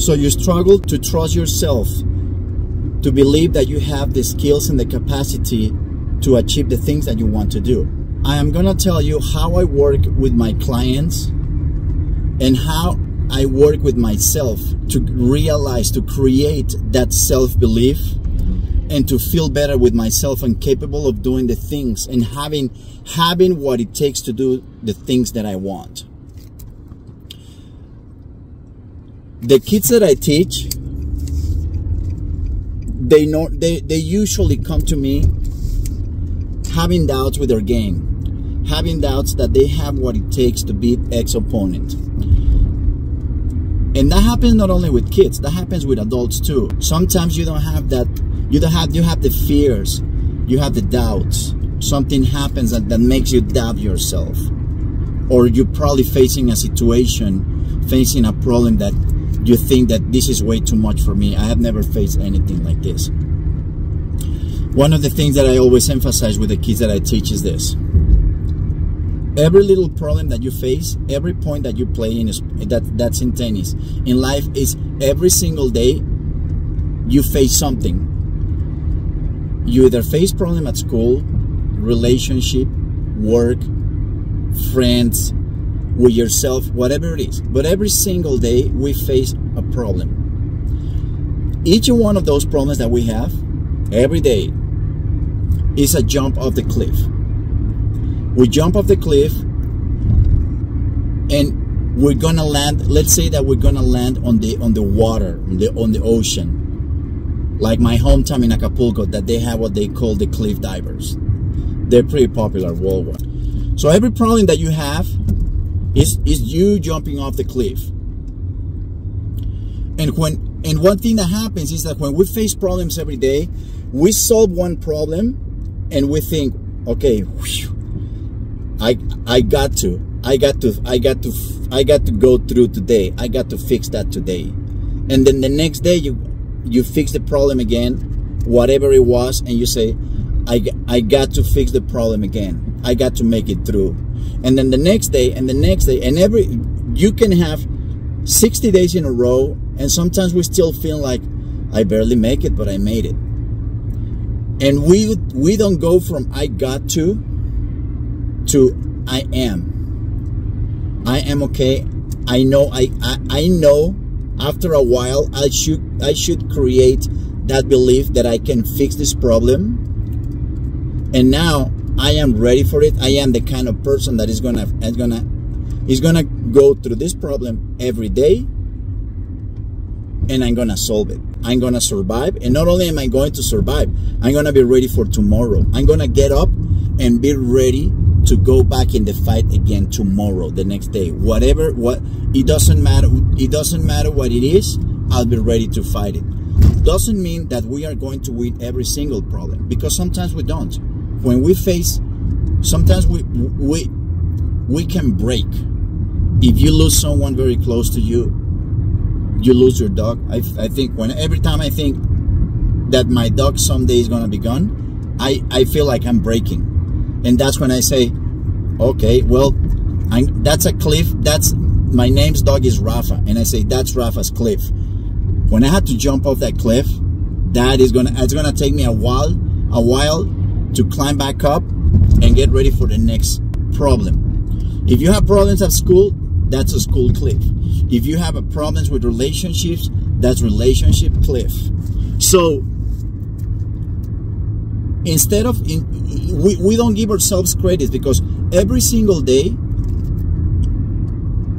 So you struggle to trust yourself, to believe that you have the skills and the capacity to achieve the things that you want to do. I am gonna tell you how I work with my clients and how I work with myself to realize, to create that self-belief and to feel better with myself and capable of doing the things and having what it takes to do the things that I want. The kids that I teach, they usually come to me having doubts with their game, having doubts that they have what it takes to beat X opponent. And that happens not only with kids, that happens with adults too. Sometimes you don't have that, you have the fears, you have the doubts. Something happens that makes you doubt yourself. Or you're probably facing a situation, facing a problem that you think that this is way too much for me. I have never faced anything like this. One of the things that I always emphasize with the kids that I teach is this. Every little problem that you face, every point that you play in, that's in tennis. In life is every single day you face something. You either face problem at school, relationship, work, friends, with yourself, whatever it is. But every single day we face a problem. Each one of those problems that we have every day is a jump off the cliff. We jump off the cliff and we're gonna land. Let's say that we're gonna land on the water, on the ocean, like my hometown in Acapulco, that they have what they call the cliff divers. They're pretty popular worldwide. So every problem that you have is you jumping off the cliff. And one thing that happens is that when we face problems every day, we solve one problem and we think, okay, whew, I got to go through today. I got to fix that today. And then the next day you fix the problem again, whatever it was, and you say, I got to fix the problem again. I got to make it through. And then the next day and the next day, and you can have 60 days in a row, and sometimes we still feel like I barely make it, but I made it. And we don't go from I got to I am. I am okay. I know I know after a while I should create that belief that I can fix this problem. And now I am ready for it. I am the kind of person that is gonna go through this problem every day, and I'm gonna solve it. I'm gonna survive, and not only am I going to survive, I'm gonna be ready for tomorrow. I'm gonna get up and be ready to go back in the fight again tomorrow, the next day. It doesn't matter what it is, I'll be ready to fight it. Doesn't mean that we are going to win every single problem, because sometimes we don't. When we face, sometimes we can break. If you lose someone very close to you, you lose your dog. I think every time I think that my dog someday is gonna be gone, I feel like I'm breaking. And that's when I say, okay, well, that's a cliff. My name's dog is Rafa, and I say that's Rafa's cliff. When I had to jump off that cliff, it's gonna take me a while to climb back up and get ready for the next problem. If you have problems at school, that's a school cliff. If you have problems with relationships, that's relationship cliff. So instead of we don't give ourselves credit, because every single day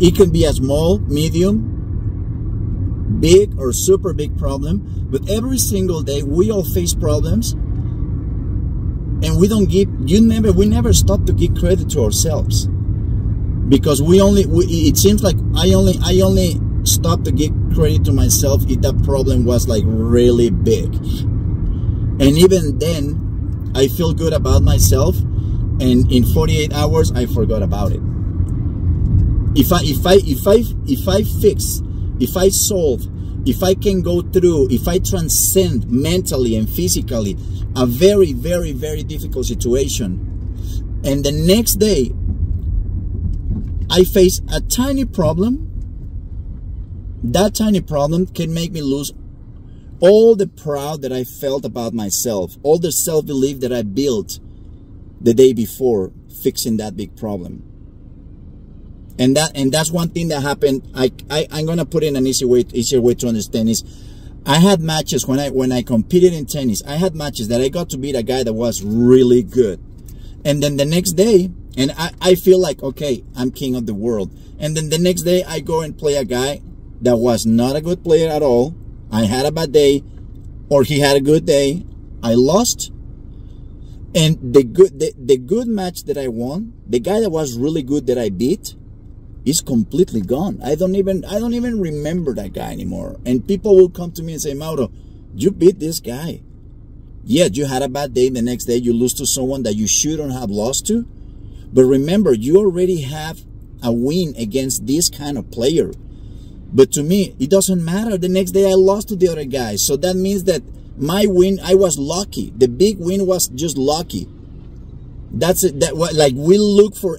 it can be a small, medium, big, or super big problem, but every single day we all face problems, and we never stop to give credit to ourselves, because it seems like I only stop to give credit to myself if that problem was like really big, and even then I feel good about myself, and in 48 hours I forgot about it. If I fix, if I solve, if I can go through, if I transcend mentally and physically a very, very, very difficult situation, and the next day I face a tiny problem, That tiny problem can make me lose all the proud that I felt about myself, all the self-belief that I built the day before fixing that big problem. And that's one thing that happened. I'm gonna put in an easier way to understand is, I had matches when I competed in tennis. I had matches that I got to beat a guy that was really good, and then the next day, and I feel like, okay, I'm king of the world. And then the next day I go and play a guy that was not a good player at all. I had a bad day, or he had a good day. I lost. And the good match that I won, the guy that was really good that I beat, is completely gone. I don't even remember that guy anymore. And people will come to me and say, Mauro, you beat this guy. Yeah, you had a bad day. The next day you lose to someone that you shouldn't have lost to. But remember, you already have a win against this kind of player. But to me, it doesn't matter. The next day I lost to the other guy. So that means that my win, I was lucky. The big win was just lucky. That's it. Like, we look for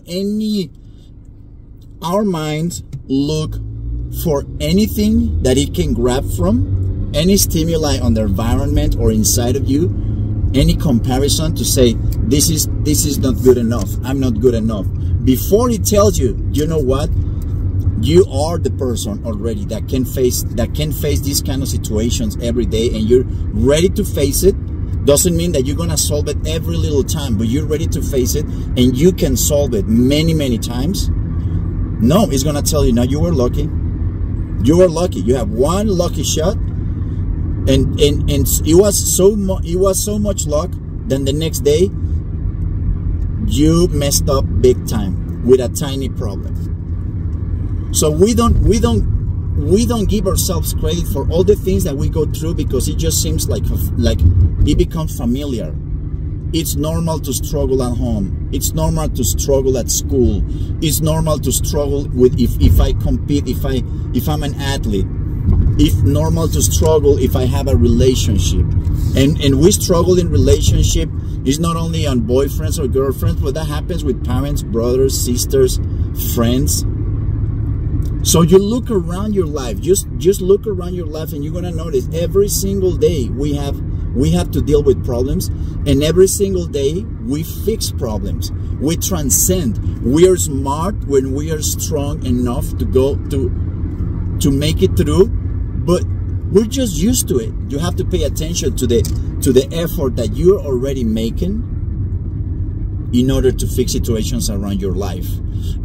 our minds look for anything that it can grab from, any stimuli on the environment or inside of you, any comparison to say, this is not good enough, I'm not good enough. Before it tells you, you know what? You are the person already that can face these kind of situations every day, and you're ready to face it. Doesn't mean that you're gonna solve it every little time, but you're ready to face it, and you can solve it many, many times. No, it's gonna tell you, no, you were lucky. You were lucky. You have one lucky shot, and it was so much luck. Then the next day, you messed up big time with a tiny problem. So we don't give ourselves credit for all the things that we go through, because it just seems like it becomes familiar. It's normal to struggle at home. It's normal to struggle at school. It's normal to struggle with if I compete, if I'm an athlete. It's normal to struggle if I have a relationship. And we struggle in relationship. It's not only on boyfriends or girlfriends, but that happens with parents, brothers, sisters, friends. So you look around your life, just look around your life, and you're gonna notice every single day we have to deal with problems, and every single day we fix problems. We transcend. We are smart when we are strong enough to make it through, but we're just used to it. You have to pay attention to the effort that you're already making in order to fix situations around your life.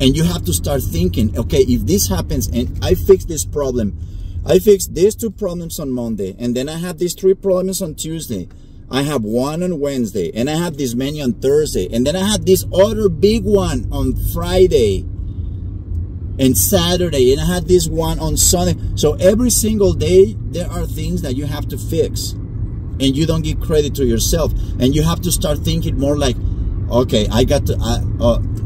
And you have to start thinking, okay, if this happens and I fix this problem, I fixed these 2 problems on Monday, and then I have these 3 problems on Tuesday, I have 1 on Wednesday, and I have this many on Thursday, and then I have this other big one on Friday and Saturday, and I had this one on Sunday. So every single day there are things that you have to fix, and you don't give credit to yourself, and you have to start thinking more like, okay, I got to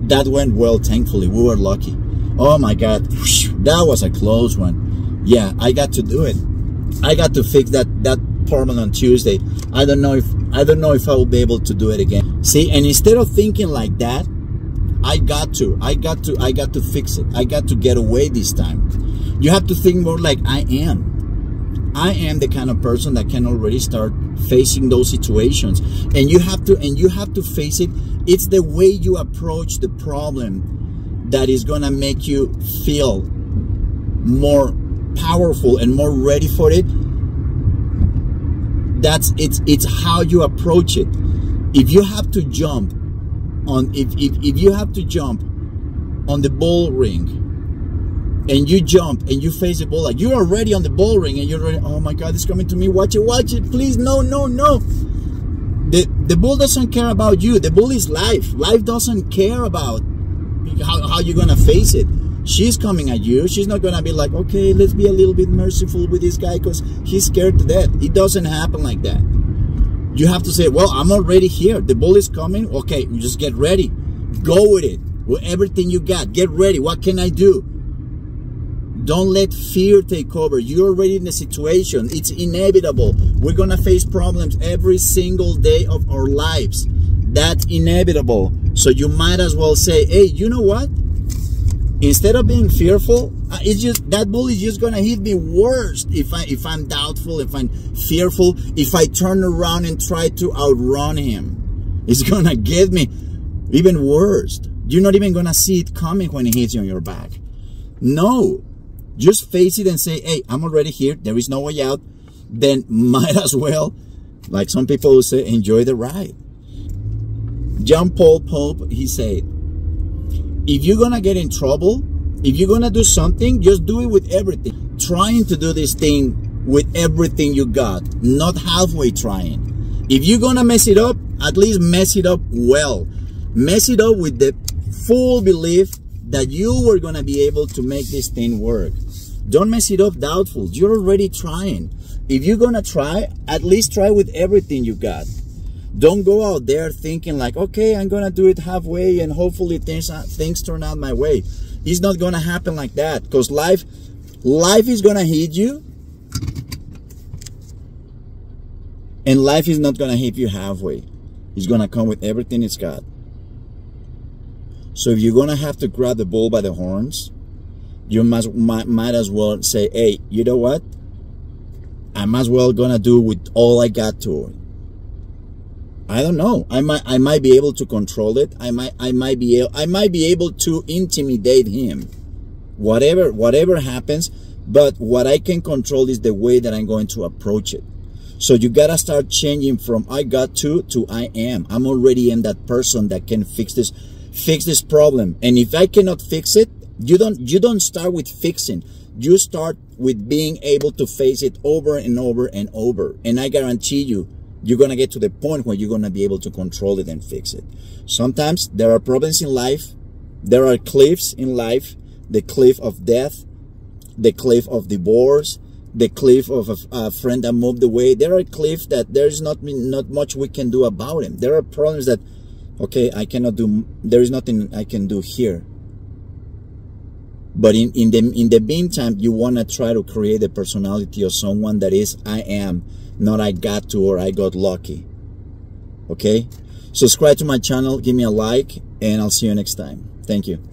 that went well, thankfully. We were lucky. Oh my God, that was a close one. Yeah, I got to do it. I got to fix that problem on Tuesday. I don't know if I will be able to do it again. See, and instead of thinking like that, I got to fix it. I got to get away this time. You have to think more like, I am the kind of person that can already start facing those situations. And you have to face it. It's the way you approach the problem that is gonna make you feel more powerful and more ready for it. It's how you approach it. If you have to jump on if you have to jump on the ball ring, and you jump and you face the ball, like you're already on the ball ring and you're ready, oh my God, it's coming to me, watch it, please, no. The ball doesn't care about you. The ball is life. Life doesn't care about how you're gonna face it. She's coming at you. She's not gonna be like, okay, let's be a little bit merciful with this guy because he's scared to death. It doesn't happen like that. You have to say, well, I'm already here. The ball is coming. Okay, you just get ready. Go with it. With everything you got. Get ready. What can I do? Don't let fear take over. You're already in the situation. It's inevitable. We're gonna face problems every single day of our lives. That's inevitable. So you might as well say, hey, you know what? Instead of being fearful, it's just that bull is just gonna hit me worse if I'm doubtful, if I'm fearful, if I turn around and try to outrun him. It's gonna get me even worse. You're not even gonna see it coming when it hits you on your back. No, just face it and say, hey, I'm already here. There is no way out. Then might as well, like some people will say, enjoy the ride. John Paul Pope, he said, if you're gonna get in trouble, if you're gonna do something, just do it with everything. Trying to do this thing with everything you got, not halfway trying. If you're gonna mess it up, at least mess it up well. Mess it up with the full belief that you were gonna be able to make this thing work. Don't mess it up doubtful. You're already trying. If you're gonna try, at least try with everything you got. Don't go out there thinking like, okay, I'm gonna do it halfway and hopefully things turn out my way. It's not gonna happen like that, because life is gonna hit you, and life is not gonna hit you halfway. It's gonna come with everything it's got. So if you're gonna have to grab the bull by the horns, you might as well say, hey, you know what? I'm as well gonna do with all I got to it. I don't know. I might be able to control it. I might be able to intimidate him. Whatever happens, but what I can control is the way that I'm going to approach it. So you gotta start changing from I got to I am. I'm already in that person that can fix this problem. And if I cannot fix it, you don't start with fixing. You start with being able to face it over and over and over. And I guarantee you, you're going to get to the point where you're going to be able to control it and fix it. Sometimes there are problems in life. There are cliffs in life. The cliff of death, the cliff of divorce, the cliff of a friend that moved away. There are cliffs that there's not much we can do about them. There are problems that, okay, there is nothing I can do here. But in the meantime, you want to try to create the personality of someone that is I am, not I got to or I got lucky. Okay? Subscribe to my channel, give me a like, and I'll see you next time. Thank you.